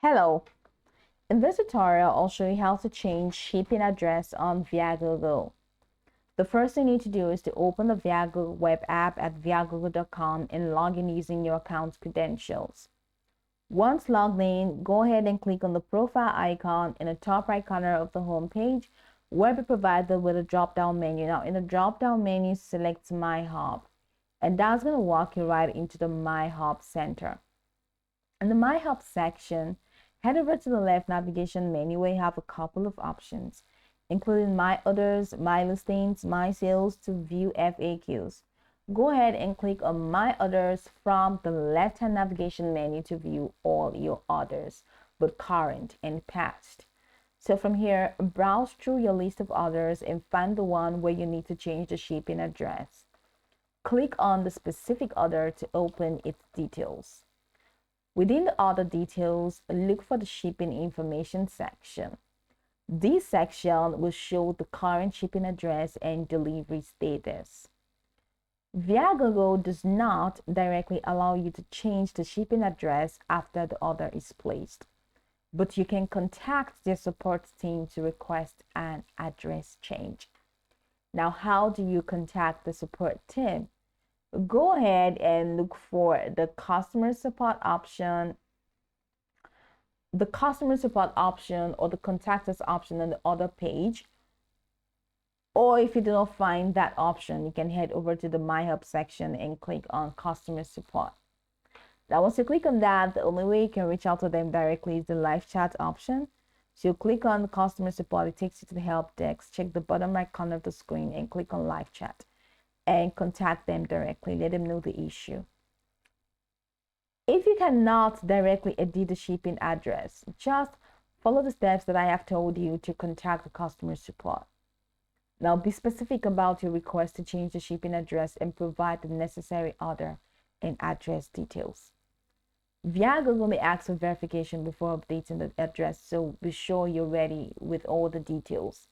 Hello, in this tutorial I'll show you how to change shipping address on Viagogo. The first thing you need to do is to open the Viagogo web app at viagogo.com and log in using your account's credentials. Once logged in, go ahead and click on the profile icon in the top right corner of the home page where be provided with a drop-down menu. Now in the drop-down menu, select My Hub, and that's going to walk you right into the My Hub center. In the My Hub section, head over to the left navigation menu where you have a couple of options, including My Others, My Listings, My Sales to view FAQs. Go ahead and click on My Others from the left-hand navigation menu to view all your orders, both current and past. So from here, browse through your list of orders and find the one where you need to change the shipping address. Click on the specific order to open its details. Within the order details, look for the shipping information section. This section will show the current shipping address and delivery status. Viagogo does not directly allow you to change the shipping address after the order is placed, but you can contact their support team to request an address change. Now, how do you contact the support team? Go ahead and look for the customer support option, or the contact us option on the other page. Or if you do not find that option, you can head over to the My Hub section and click on customer support. Now, once you click on that, the only way you can reach out to them directly is the live chat option. So you click on the customer support, it takes you to the help desk. Check the bottom right corner of the screen and click on live chat and contact them directly. Let them know the issue. If you cannot directly edit the shipping address, just follow the steps that I have told you to contact the customer support. Now, be specific about your request to change the shipping address and provide the necessary order and address details. Viagogo may ask for verification before updating the address, so be sure you're ready with all the details.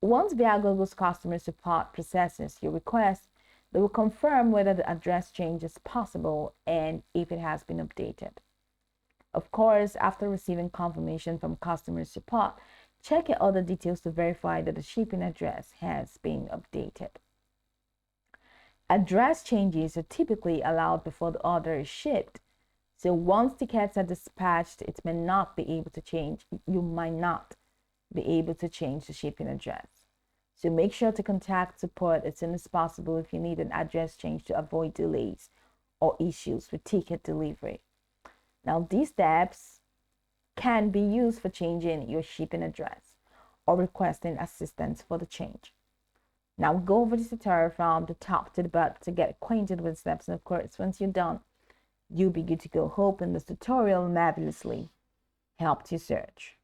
Once Viagogo's customer support processes your request, they will confirm whether the address change is possible and if it has been updated. Of course, after receiving confirmation from customer support, check your other details to verify that the shipping address has been updated. Address changes are typically allowed before the order is shipped. So once tickets are dispatched, it may not be able to change. You might not be able to change the shipping address. So make sure to contact support as soon as possible if you need an address change to avoid delays or issues with ticket delivery. Now, these steps can be used for changing your shipping address or requesting assistance for the change. Now, go over this tutorial from the top to the bottom to get acquainted with the steps. And of course, once you're done, you'll be good to go. Hoping this tutorial marvelously helped you search.